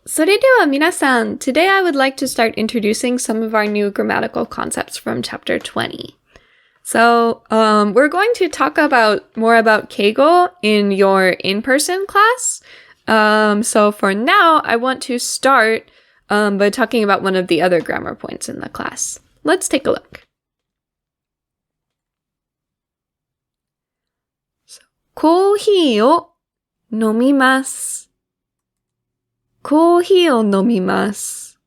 それでは皆さん, today I would like to start introducing some of our new grammatical concepts from chapter 20. So, we're going to talk more about keigo in your in-person class. So for now, I want to start by talking about one of the other grammar points in the class. Let's take a look. So, コーヒーを飲みます。コーヒーを飲みます。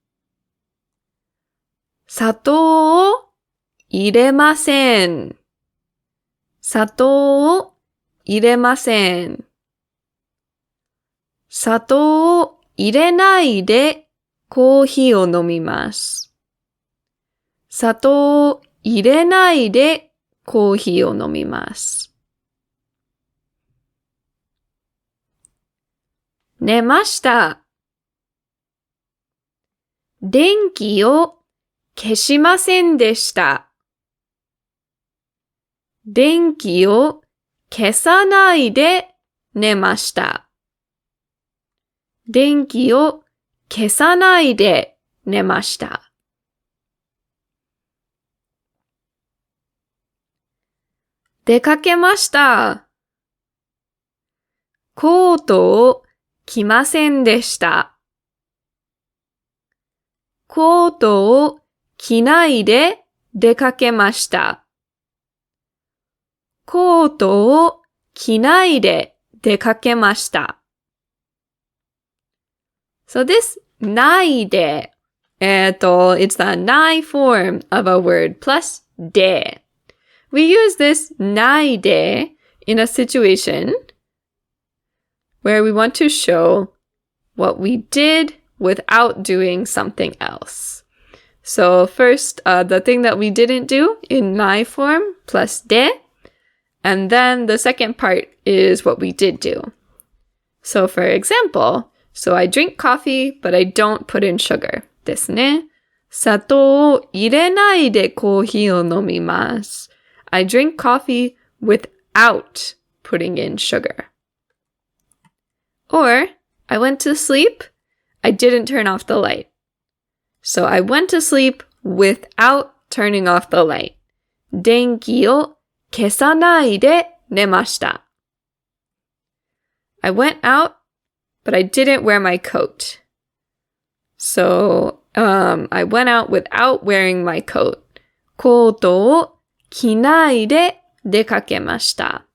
砂糖を入れません。砂糖を入れません。砂糖を入れないでコーヒーを飲みます。砂糖を入れないでコーヒーを飲みます。寝ました。電気を消しませんでした。電気を消さないで寝ました。電気を消さないで寝ました。出かけました。コートを着ませんでした。コートを着ないで出かけました。コートを着ないで出かけました。So this ないで, it's the ない form of a word plus で. We use this ないで in a situation where we want to show what we did without doing something else. So first, the thing that we didn't do in ない form plus で, and then the second part is what we did do. So for example, so I drink coffee, but I don't put in sugar. ですね。砂糖を入れないでコーヒーを飲みます。I drink coffee without putting in sugar. Or, I went to sleep, I didn't turn off the light. So I went to sleep without turning off the light. 電気を消さないで寝ました。I went out, but I didn't wear my coat. So, I went out without wearing my coat. コートを着ないで出かけました。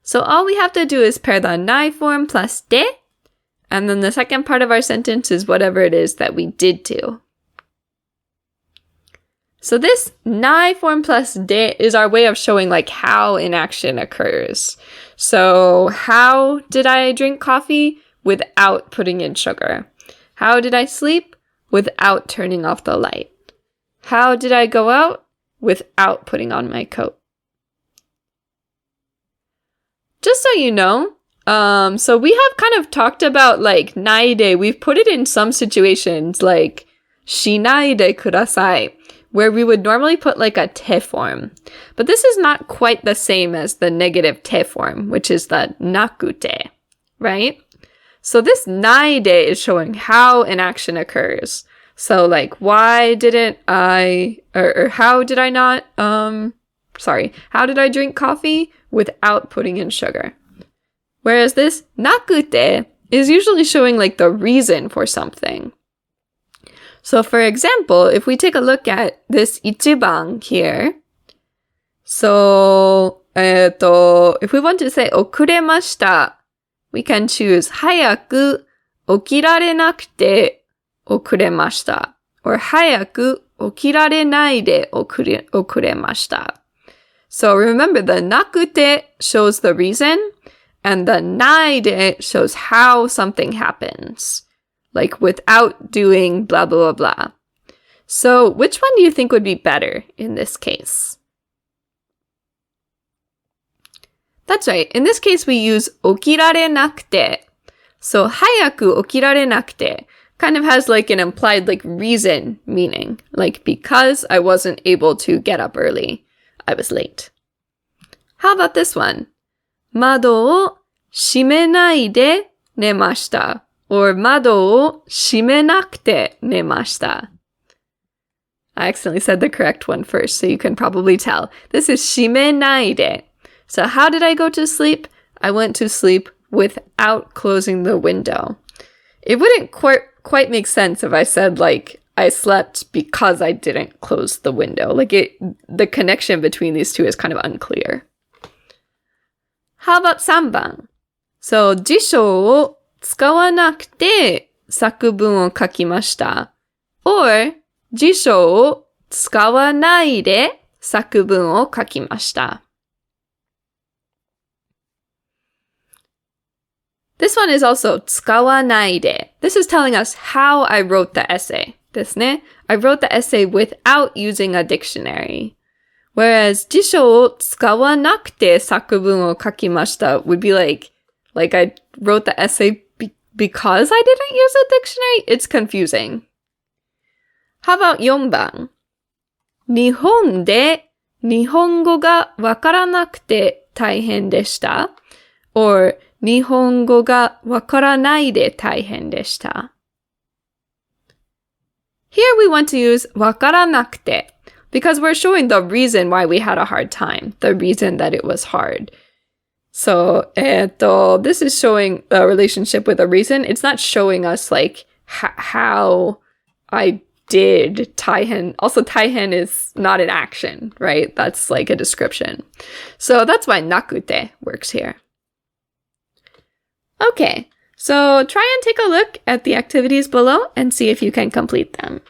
So all we have to do is pair the ない form plus で, and then the second part of our sentence is whatever it is that we did do. So this ない form plus で is our way of showing like how an action occurs. So how did I drink coffee? Without putting in sugar. How did I sleep? Without turning off the light. How did I go out? Without putting on my coat. Just so you know, so we have kind of talked about like ないで. We've put it in some situations like しないでください, where we would normally put like a て form. But this is not quite the same as the negative て form, which is the なくて, right? So this ないで is showing how an action occurs. So like, why didn't I, or how did I not, how did I drink coffee without putting in sugar? Whereas this なくて is usually showing like the reason for something. So for example, if we take a look at this 一番 here, so, if we want to say 遅れました, we can choose 早く起きられなくて遅れました or 早く起きられないで遅れました. So remember, the なくて shows the reason, and the ないで shows how something happens, like without doing blah, blah, blah, blah. So which one do you think would be better in this case? That's right. In this case, we use 起きられなくて. So 早く起きられなくて kind of has like an implied like reason meaning. Like because I wasn't able to get up early, I was late. How about this one? 窓を閉めないで寝ました. or 窓を閉めなくて寝ました. I accidentally said the correct one first, so you can probably tell. This is 閉めないで. So how did I go to sleep? I went to sleep without closing the window. It wouldn't quite make sense if I said, like, I slept because I didn't close the window. Like, the connection between these two is kind of unclear. How about 3番? So, 辞書を使わなくて作文を書きました. Or, 辞書を使わないで作文を書きました. This one is also 使わないで. This is telling us how I wrote the essay. ですね. I wrote the essay without using a dictionary. Whereas 辞書を使わなくて作文を書きました would be like I wrote the essay because I didn't use a dictionary. It's confusing. How about 4番? 日本で日本語がわからなくて大変でした or 日本語がわからないで大変でした Here we want to use わからなくて because we're showing the reason why we had a hard time, the reason that it was hard. So, this is showing a relationship with a reason. It's not showing us like how I did 大変. Also, 大変 is not an action, right? That's like a description. So that's why なくて works here. Okay, so try and take a look at the activities below and see if you can complete them.